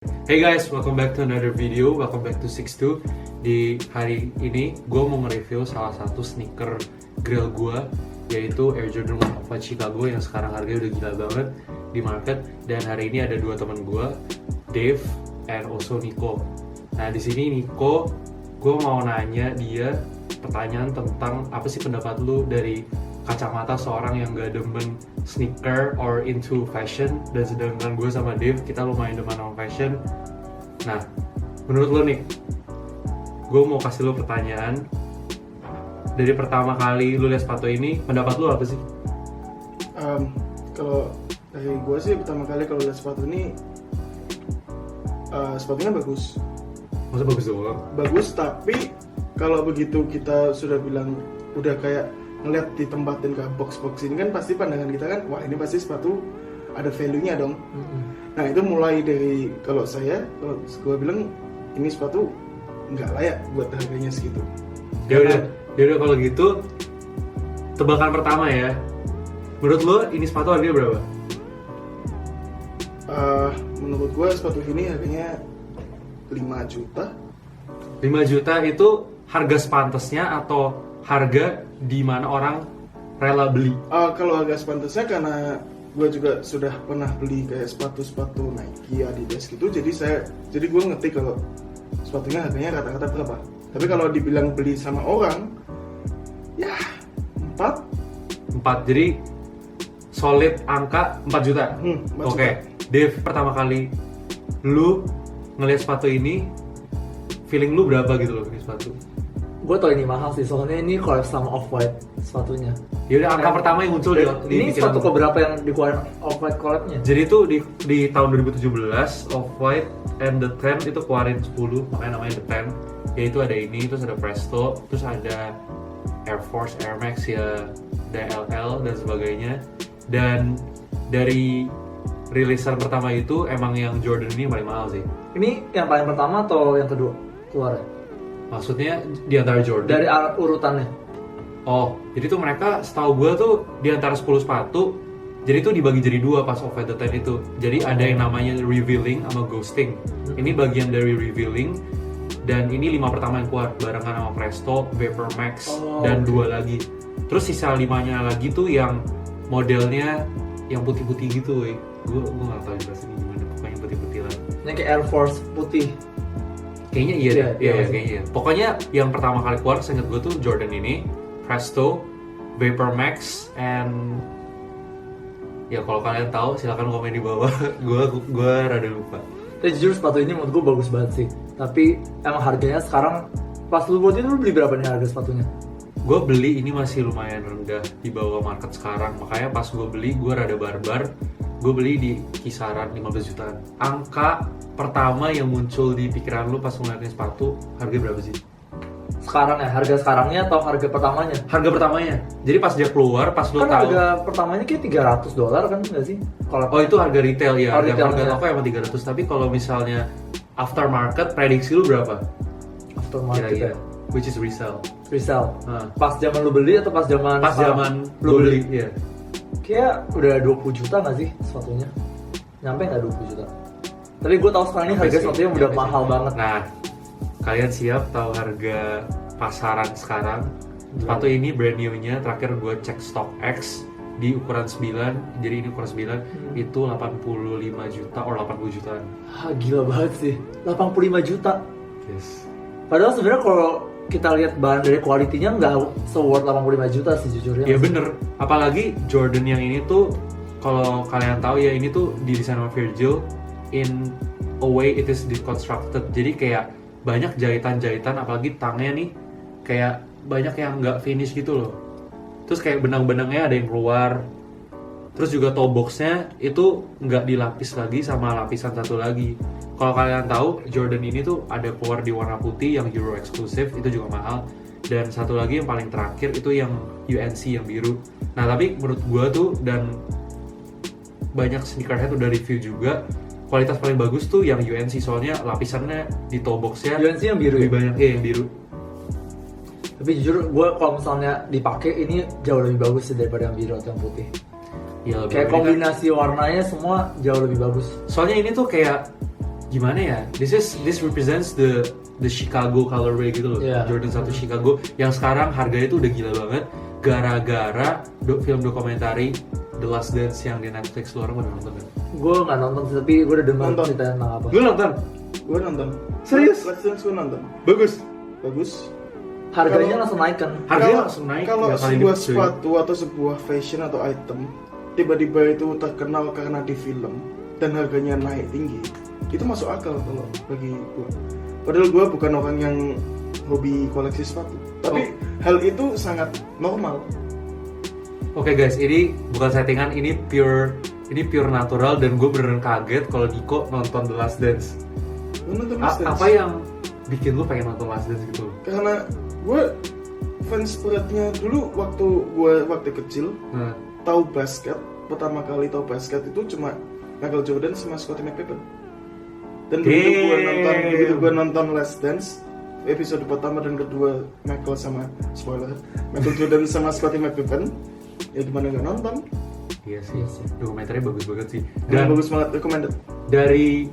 Hey guys, welcome back to another video. Welcome back to 62. Di hari ini, gue mau nge-review salah satu sneaker grail gue, yaitu Air Jordan 1 Off-White Chicago yang sekarang harganya udah gila banget di market. Dan hari ini ada dua teman gue, Dave and also Nico. Nah di sini Nico, gue mau nanya dia pertanyaan tentang apa sih pendapat lu dari kacamata seorang yang gak demen sneaker or into fashion, dan sedangkan gue sama Dave kita lumayan demen sama fashion. Nah, menurut lo nih, gue mau kasih lo pertanyaan. Dari pertama kali lo lihat sepatu ini, pendapat lo apa sih? Kalau dari gue sih pertama kali kalau lihat sepatu ini, sepatunya bagus. Masa bagus doang? Bagus, tapi kalau begitu kita sudah bilang udah kayak ngeliat ditempatin ke box-box ini kan pasti pandangan kita kan, wah ini pasti sepatu ada value-nya dong. Nah itu mulai dari kalau gue bilang ini sepatu nggak layak buat harganya segitu. Ya udah kalau gitu, tebakan pertama ya. Menurut lo ini sepatu harganya berapa? Menurut gue sepatu ini harganya 5 juta. 5 juta itu harga sepantasnya atau harga di mana orang rela beli? Kalau harga sepantasnya karena gue juga sudah pernah beli kayak sepatu-sepatu Nike, Adidas gitu, jadi gue ngerti kalau sepatunya harganya rata-rata berapa. Tapi kalau dibilang beli sama orang, ya 4. Jadi solid angka 4 juta. 4 Oke. Dave, pertama kali lu ngelihat sepatu ini, feeling lu berapa gitu loh ini sepatu? Gue tau ini mahal sih, soalnya ini collab sama Off-White sepatunya. Yaudah, angka pertama yang muncul di ini pikiran sepatu lu. keberapa yang dikeluarin Off-White collabnya? Jadi itu di tahun 2017 Off-White and the 10 itu keluarin 10, makanya namanya the 10. Yaitu ada ini, terus ada Presto, terus ada Air Force, Air Max ya, DLL dan sebagainya. Dan dari rilisan pertama itu emang yang Jordan ini yang paling mahal sih. Ini yang paling pertama atau yang kedua keluarnya? Maksudnya di antara Jordan? Dari urutannya. Oh, jadi tuh mereka setahu gue tuh di antara 10 sepatu, jadi tuh dibagi jadi dua pas Off-White the 10 itu. Jadi ada yang namanya revealing sama ghosting. Ini bagian dari revealing, dan ini 5 pertama yang keluar barengan sama Presto, Vapor Max, dan 2 lagi. Terus sisa 5-nya lagi tuh yang modelnya yang putih-putih gitu, weh. Gue nggak tahu juga sih gimana, pokoknya putih-putih lah. Ini kayak Air Force putih. Kayaknya iya deh, Iya, kayaknya iya. Pokoknya yang pertama kali keluar, seinget gue tuh Jordan ini, Presto, Vapor Max, and ya kalau kalian tahu silakan komen di bawah. gue rada lupa. Tapi jujur sepatu ini menurut gue bagus banget sih. Tapi emang harganya sekarang, pas lu buat itu lu beli berapa nih harga sepatunya? Gue beli ini masih lumayan rendah di bawah market sekarang, makanya pas gue beli gue rada barbar. Gue beli di kisaran 15 jutaan. Angka pertama yang muncul di pikiran lu pas ngeliatin sepatu, harga berapa sih? Sekarang ya, harga sekarangnya atau harga pertamanya? Harga pertamanya. Jadi pas dia keluar, pas lu Kan tahu. harga pertamanya kayak $300 kan nggak sih? Kalau Oh itu harga retail ya. Oh, Harga retailnya. toko emang 300. Tapi kalau misalnya aftermarket, prediksi lu berapa? aftermarket Kira-kira. ya. Which is resell. Resell. Nah, Pas zaman lu beli atau pas zaman pas sekarang? zaman lu beli? Iya. Kayak udah 20 juta nggak sih sepatunya? Nyampe nggak 20 juta? Tapi gue tahu sekarang ini harga sepatunya udah mahal banget. Nah, kalian siap tahu harga pasaran sekarang? Sepatu ini brand new-nya, terakhir gue cek StockX di ukuran 9, jadi ini ukuran 9, itu 85 juta or 80 jutaan. Gila banget sih, 85 juta. Yes. Padahal sebenarnya kalau kita lihat bahan dari kualitinya nggak se-worth 85 juta sih jujurnya. Ya bener, apalagi Jordan yang ini tuh, kalau kalian tahu ya, ini tuh didesain sama Virgil, in a way it is deconstructed. Jadi kayak banyak jahitan-jahitan, apalagi tangnya nih kayak banyak yang nggak finish gitu loh. Terus kayak benang-benangnya ada yang keluar. Terus juga toe boxnya itu nggak dilapis lagi sama lapisan satu lagi. Kalau kalian tahu Jordan ini tuh ada keluar di warna putih yang Euro exclusive, itu juga mahal. Dan satu lagi yang paling terakhir itu yang UNC yang biru. Nah tapi menurut gua tuh, dan banyak sneakerhead udah review juga, kualitas paling bagus tuh yang UNC, soalnya lapisannya di toe boxnya UNC yang biru lebih ya? banyak, yang biru. Tapi jujur gue kalau misalnya dipakai ini jauh lebih bagus sih daripada yang biru atau yang putih. Ya, lebih Kayak ini kan- kombinasi warnanya semua jauh lebih bagus. soalnya ini tuh kayak gimana ya? This represents the Chicago colorway gitu loh. Yeah. Jordan 1 Chicago yang sekarang harganya tuh udah gila banget gara-gara film dokumentari The Last Dance yang di Netflix. Lu orang udah nonton kan? Gue nggak nonton sih, tapi gue udah dengar Nonton. cerita tentang apa. Lu nonton? Gue nonton. Serius? Last Dance gue nonton. Bagus. Bagus. Harganya Kalau- langsung naik kan? Harganya Kalau- langsung naik Kalau 3 kali sebuah lipat, cuy. sepatu atau sebuah fashion atau item tiba-tiba itu terkenal karena di film dan harganya naik tinggi, itu masuk akal kalau bagi gue. Padahal gue bukan orang yang hobi koleksi sepatu, tapi hal itu sangat normal. Oke guys, ini bukan settingan, ini pure natural dan gue beneran kaget kalau Diko nonton The Last Dance. Gue nonton Last Dance Apa yang bikin lu pengen nonton Last Dance gitu? karena gue fans beratnya dulu waktu kecil. Nah, Tahu basket, pertama kali tahu basket itu cuma Michael Jordan sama Scottie McPippen. Dan begitu gue nonton Last Dance episode pertama dan kedua Michael Jordan sama Scottie McPippen, ya gimana gak nonton? iya sih, dokumenternya bagus banget sih. Dan Dan bagus banget, recommended. dari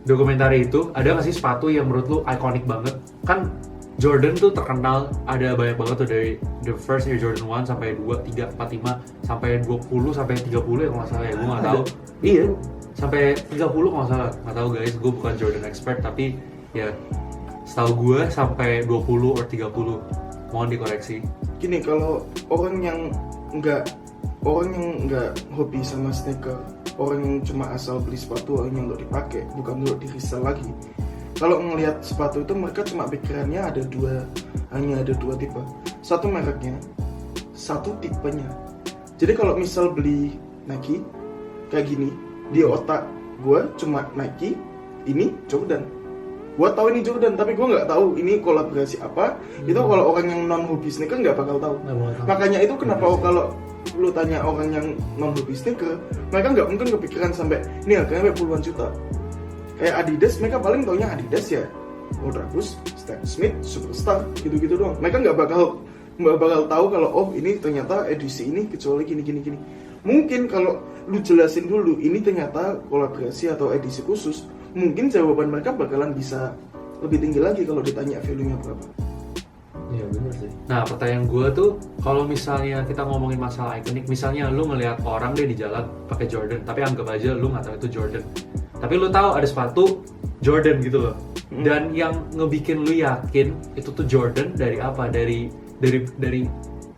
dokumenter itu ada nggak sih sepatu yang menurut lu ikonik banget? Kan Jordan tuh terkenal, ada banyak banget tuh dari the first Air Jordan 1 sampai 2, 3, 4, 5 sampai 20 sampai 30 ya kalau nggak salah ya, gue nggak tahu. Iya, sampai 30 kalau nggak salah, nggak tahu guys, gue bukan Jordan expert tapi ya setahu gue sampai 20 atau 30, mohon dikoreksi. Gini, kalau orang yang nggak hobi sama sneaker, orang yang cuma asal beli sepatu hanya untuk dipakai, bukan untuk di resell lagi. Kalau ngelihat sepatu itu mereka cuma pikirannya hanya ada dua tipe. Satu mereknya, satu tipenya. Jadi kalau misal beli Nike kayak gini, di otak gue cuma Nike, ini Jordan. Gue tahu ini Jordan, tapi gue nggak tahu ini kolaborasi apa. Itu kalau orang yang non hobi sneaker nggak bakal tahu. Nggak bakal tahu. Makanya itu kenapa kalau lu tanya orang yang non hobi sneaker, mereka nggak mungkin kepikiran sampai ini harganya sampai puluhan juta. Kayak Adidas, mereka paling taunya Adidas ya, Odragus, Stan Smith, Superstar, gitu-gitu doang. Mereka nggak bakal tahu kalau oh ini ternyata edisi ini kecuali gini. Mungkin kalau lu jelasin dulu ini ternyata kolaborasi atau edisi khusus, mungkin jawaban mereka bakalan bisa lebih tinggi lagi kalau ditanya value-nya berapa. Iya benar sih. Nah pertanyaan gue tuh, kalau misalnya kita ngomongin masalah ikonik, misalnya lu ngelihat orang deh di jalan pakai Jordan, tapi anggap aja lu nggak tahu itu Jordan, tapi lu tahu ada sepatu Jordan gitu loh. Dan yang ngebikin lu yakin itu tuh Jordan dari apa? Dari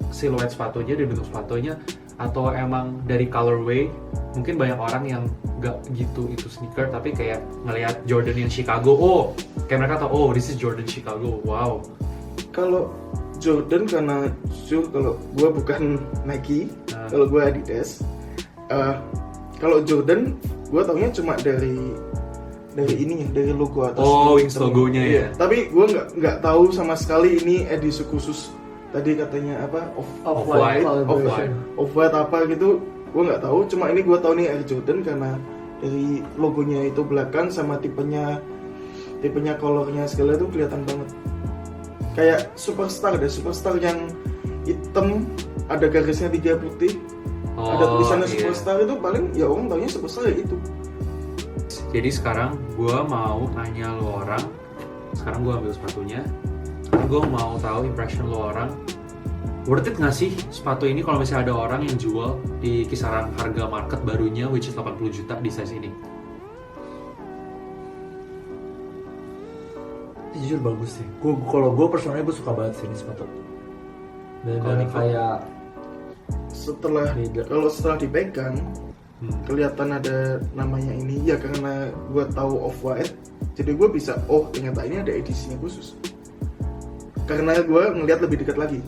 siluet sepatunya, dari bentuk sepatunya, atau emang dari colorway? Mungkin banyak orang yang nggak gitu itu sneaker, tapi kayak ngelihat Jordan yang Chicago, oh kayak mereka tahu, oh this is Jordan Chicago, wow. Kalau Jordan karena jujur kalau gue bukan Nike, kalau gue Adidas. Kalau Jordan gue taunya cuma dari ininya, dari logo atas. Oh, wings logonya ya. Tapi gue nggak tahu sama sekali ini edisi khusus. Tadi katanya apa? Off-white. Off-white apa gitu? Gue nggak tahu. Cuma ini gue tahu nih Air Jordan karena dari logonya itu belakang sama tipenya colornya segala itu kelihatan banget. Kayak Superstar yang hitam ada garisnya 3 putih, ada tulisannya iya. Superstar, itu paling ya orang taunya Superstar ya itu. Jadi sekarang gue mau nanya lo orang, sekarang gue ambil sepatunya, gue mau tahu impression lo orang, worth it nggak sih sepatu ini kalau misalnya ada orang yang jual di kisaran harga market barunya, which is 80 juta di size ini? Jujur bagus sih. Kalau gue personalnya gue suka banget sih ini sepatu. Dan kayak beda. Setelah dipegang kelihatan ada namanya ini ya, karena gue tahu Off-White, jadi gue bisa ternyata ini ada edisinya khusus. Karena gue ngelihat lebih dekat lagi.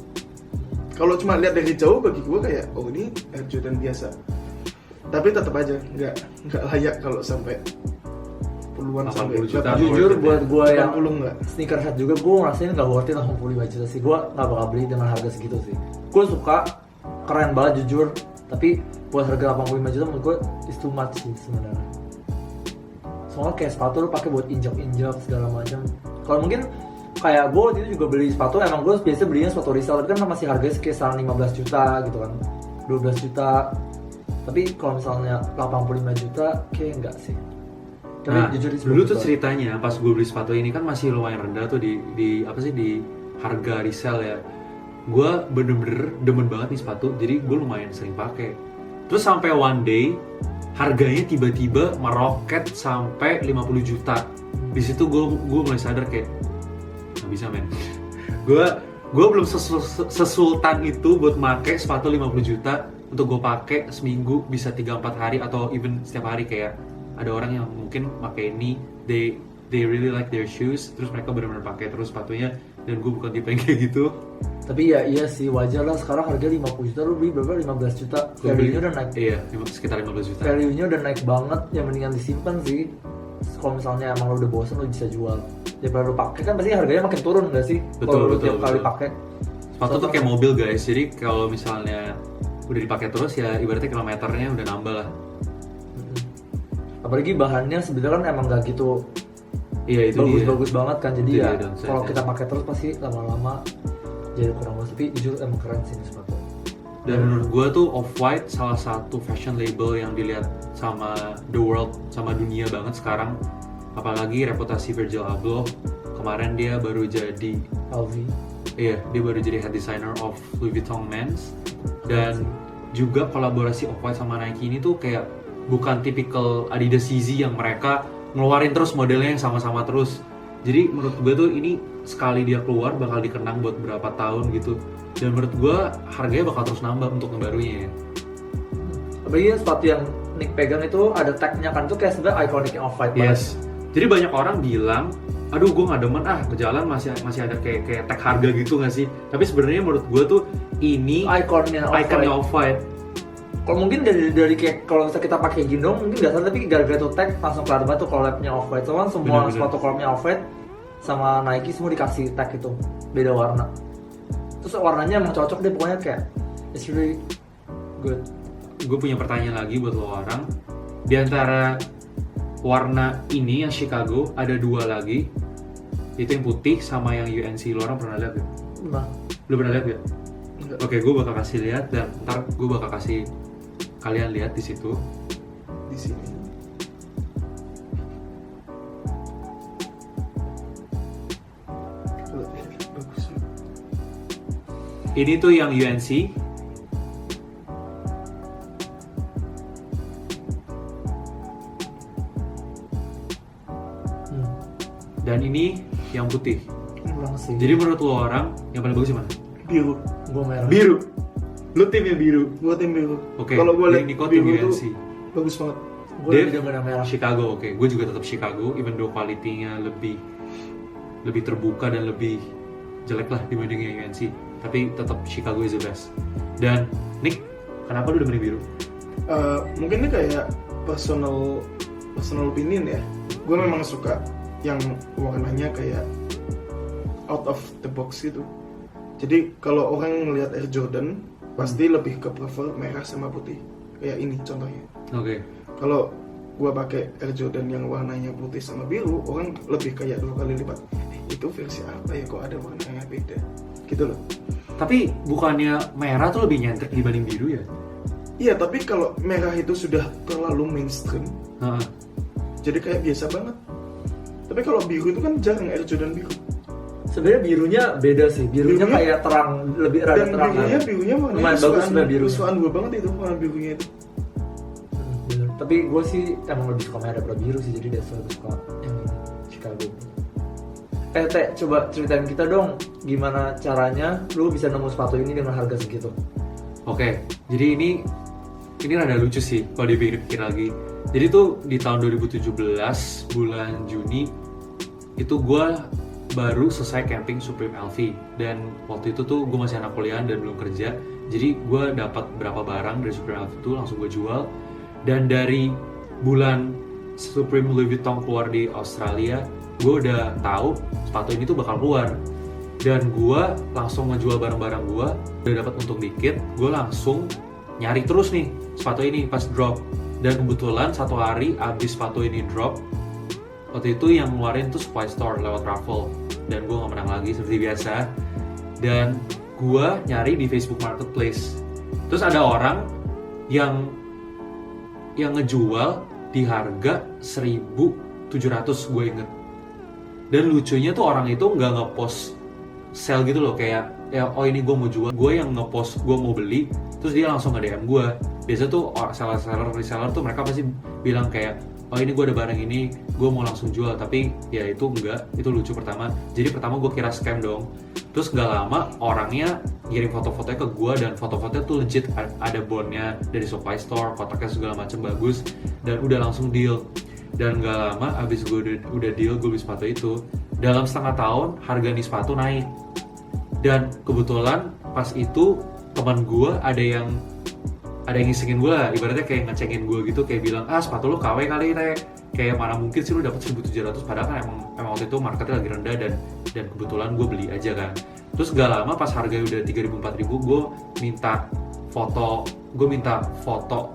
Kalau cuma lihat dari jauh bagi gue kayak ini Air Jordan biasa. Tapi tetap aja nggak layak kalau sampai puluhan sampai 80 juta. Jujur buat gue yang 80 nggak. sneakerhead juga, gue ngerasain nggak worth it 85 juta sih. Gue nggak bakal beli dengan harga segitu sih. Gue suka, keren banget jujur, tapi buat harga 85 juta menurut gue is too much sih sebenarnya. Soalnya kayak sepatu lu pakai buat injak segala macam. Kalau mungkin kayak gue waktu itu juga beli sepatu, emang gue biasa belinya sepatu resell, tapi kan masih harganya sekitar 15 juta gitu kan, 12 juta. Tapi kalau misalnya 85 juta kayak enggak sih. Tapi Nah, jujur itu dulu bagus tuh banget. ceritanya pas gue beli sepatu ini kan masih lumayan rendah tuh di apa sih di harga resell ya. Gue bener-bener demen banget nih sepatu, jadi gue lumayan sering pakai. Terus sampai one day harganya tiba-tiba meroket sampai 50 juta. Di situ gue mulai sadar kayak nggak bisa men. gue belum sesultan itu buat make sepatu 50 juta untuk gue pakai seminggu bisa 3-4 hari atau even setiap hari. Kayak ada orang yang mungkin pakai ini, they really like their shoes, terus mereka benar-benar pakai terus sepatunya, dan gue bukan tipe yang kayak gitu. Tapi ya iya sih, wajar lah sekarang harga 50 juta, lu beli berapa? 15 juta. Gua beli- Value-nya udah naik. Iya, sekitar 15 juta. Value-nya udah naik banget, yang mendingan disimpan sih. Kalau misalnya emang lu udah bosan, lu bisa jual. Daripada lu pakai kan pasti harganya makin turun nggak sih? Kalau lu tiap kali pakai. Sepatu tuh kayak mobil guys, jadi kalau misalnya udah dipakai terus ya ibaratnya kilometernya udah nambah lah. Apalagi bahannya sebenarnya kan emang nggak gitu Iya itu bagus-bagus banget kan, jadi Itu ya dia downside-nya. kalau kita pakai terus pasti lama-lama jadi kurang bagus. Tapi jujur emang keren sih ini sepatu. Dan menurut gue tuh Off-White salah satu fashion label yang dilihat sama the world, sama dunia banget sekarang. Apalagi reputasi Virgil Abloh, kemarin dia baru jadi dia baru jadi head designer of Louis Vuitton Men's. Dan juga kolaborasi Off-White sama Nike ini tuh kayak bukan tipikal Adidas Yeezy yang mereka ngeluarin terus modelnya yang sama-sama terus. Jadi menurut gue tuh ini sekali dia keluar bakal dikenang buat berapa tahun gitu. Dan menurut gue harganya bakal terus nambah untuk ngebarunya ya. Apalagi sepatu yang Nick pegang itu ada tag-nya kan, itu kayak sebenarnya iconic Off-White banget. Yes. Jadi banyak orang bilang, aduh gue nggak demen ke jalan masih ada kayak tag harga gitu nggak sih? Tapi sebenarnya menurut gue tuh ini Ikonnya ikonnya Off-White. Off-White. Kalau mungkin dari kayak kalau misalnya kita pakai gendong mungkin nggak salah, tapi gara-gara tuh tag langsung kelihatan banget tuh collab-nya Off-White. Soalnya semua Bener-bener. sepatu collab-nya Off-White sama Nike semua dikasih tag itu beda warna. Terus warnanya emang cocok deh pokoknya, kayak it's really good. Gue punya pertanyaan lagi buat lo orang. Di antara warna ini yang Chicago ada dua lagi, itu yang putih sama yang UNC. Lo orang pernah lihat gak? Nah, Lo pernah lihat gak? Enggak. Oke, gue bakal kasih lihat dan ntar gue bakal kasih kalian lihat di situ. Di sini. Bagus. Ini tuh yang UNC. Dan ini yang putih. kurang sih. Jadi menurut lo orang yang paling bagus yang mana? Biru. Gua merah. Biru. Lo tim yang biru. Gua tim biru. Oke. Kalau gua lihat Nico tim biru UNC. tuh bagus banget. Gua Dev, lebih demen yang merah. Chicago. Oke. Gue juga tetap Chicago. Even though quality-nya lebih terbuka dan lebih jelek lah dibanding yang UNC. Tapi tetap Chicago is the best. Dan Nick, kenapa lu demen biru? Mungkin ini kayak personal opinion ya. Gue memang suka yang warnanya kayak out of the box gitu. Jadi kalau orang ngelihat Air Jordan pasti lebih ke prefer merah sama putih. Kayak ini contohnya. Oke. Kalau gue pakai Air Jordan yang warnanya putih sama biru, orang lebih kayak 2 kali lipat. Itu versi apa ya? Kok ada warnanya beda? Gitu loh. Tapi bukannya merah tuh lebih nyentrik dibanding biru ya? Iya, tapi kalau merah itu sudah terlalu mainstream, Heeh. jadi kayak biasa banget. Tapi kalau biru itu kan jarang Air Jordan biru. Sebenarnya birunya beda sih. Birunya Birunya- kayak terang, lebih rada Dan terang. birunya warnanya Lumayan bagus sebenarnya birunya. kesukaan gue banget itu warna birunya itu. Bener. Tapi gue sih emang lebih suka merah daripada biru sih, jadi that's why gue suka yang ini, Chicago. Teh, coba ceritain kita dong gimana caranya lu bisa nemu sepatu ini dengan harga segitu. Oke, jadi ini rada lucu sih kalau dipikir-pikir lagi. Jadi tuh di tahun 2017 bulan Juni itu gue baru selesai camping Supreme LV, dan waktu itu tuh gue masih anak kuliah dan belum kerja. Jadi gue dapat berapa barang dari Supreme LV itu langsung gue jual. Dan dari bulan Supreme Louis Vuitton keluar di Australia, gue udah tahu sepatu ini tuh bakal keluar. Dan gue langsung ngejual barang-barang gue, udah dapat untung dikit, gue langsung nyari terus nih sepatu ini pas drop. Dan kebetulan satu hari abis sepatu ini drop, waktu itu yang ngeluarin tuh Supply Store lewat raffle, dan gue gak menang lagi seperti biasa. Dan gue nyari di Facebook Marketplace, terus ada orang yang ngejual di harga 1.500 700 gue inget. Dan lucunya tuh orang itu nggak ngepost sell gitu loh, kayak ya oh ini gue mau jual, gue yang ngepost gue mau beli, terus dia langsung nge-DM gue. Biasa tuh reseller tuh mereka pasti bilang kayak oh ini gue ada barang ini, gue mau langsung jual. Tapi ya itu enggak, itu lucu pertama. Jadi pertama gue kira scam dong. Terus gak lama orangnya ngirim foto-fotonya ke gue, dan foto-fotonya tuh legit, ada bondnya dari supply store, kotaknya segala macam bagus, dan udah langsung deal. Dan gak lama abis gue udah deal, gue beli sepatu itu, dalam setengah tahun harga nih sepatu naik. Dan kebetulan pas itu teman gue ada yang ngisengin gue lah, ibaratnya kayak ngecengin gue gitu, kayak bilang sepatu lu KW kali Rek, kayak mana mungkin sih lu dapet 1.700, padahal kan emang waktu itu marketnya lagi rendah, dan kebetulan gue beli aja kan. Terus gak lama pas harganya udah 3.000-4.000, gue minta foto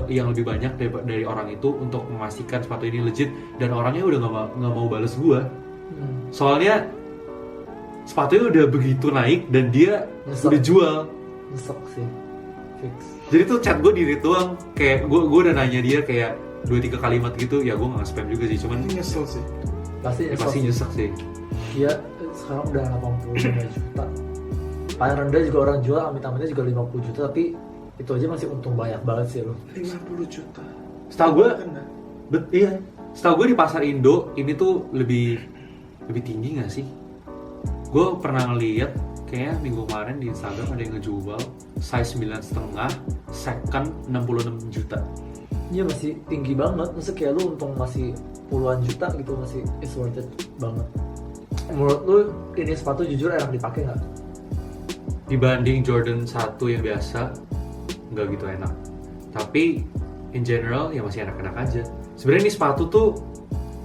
yang lebih banyak dari orang itu untuk memastikan sepatu ini legit, dan orangnya udah nggak mau bales gue. Soalnya sepatunya udah begitu naik dan dia udah jual. Nyesek sih, fix. Jadi tuh chat gue di read doang, kayak gue udah nanya dia kayak 2-3 kalimat gitu, ya gue nggak spam juga sih, cuman Nyesel sih. Pasti nyesek sih. Iya, sekarang udah 85 juta. Paling rendah juga orang jual amit-amitnya juga 50 juta, tapi itu aja masih untung banyak banget sih lo. 50 juta. Setahu gue, Kena. iya. Setahu gue di pasar Indo ini tuh lebih tinggi nggak sih? Gue pernah ngeliat kayaknya minggu kemarin di Instagram ada yang ngejual size 9,5 second 66 juta. Iya masih tinggi banget, maksudnya kayak lu untung masih puluhan juta gitu, masih is worth it banget. Menurut lu ini sepatu jujur enak dipakai nggak? Dibanding Jordan 1 yang biasa, nggak gitu enak. Tapi in general ya masih enak-enak aja. Sebenarnya ini sepatu tuh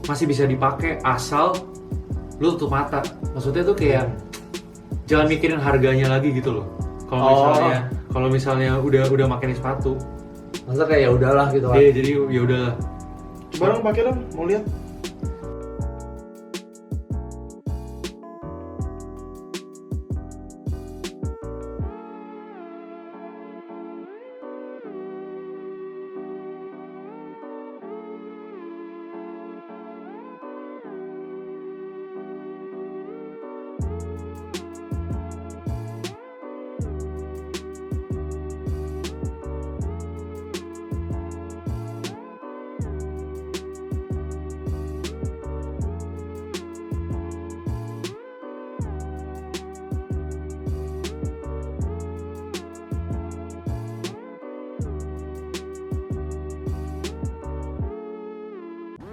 masih bisa dipakai asal lu tutup mata. Maksudnya tuh kayak jangan mikirin harganya lagi gitu loh. Kalau misalnya udah makin sepatu, masa kayak ya udahlah gitu kan. iya jadi ya udahlah. Coba dong pakai dong, mau lihat.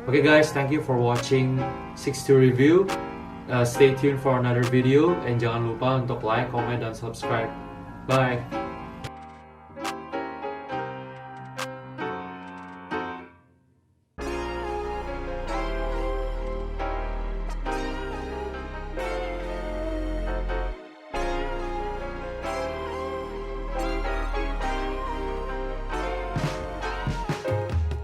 Okay guys, thank you for watching 62 Review. Stay tuned for another video, and jangan lupa untuk like, comment, dan subscribe. Bye!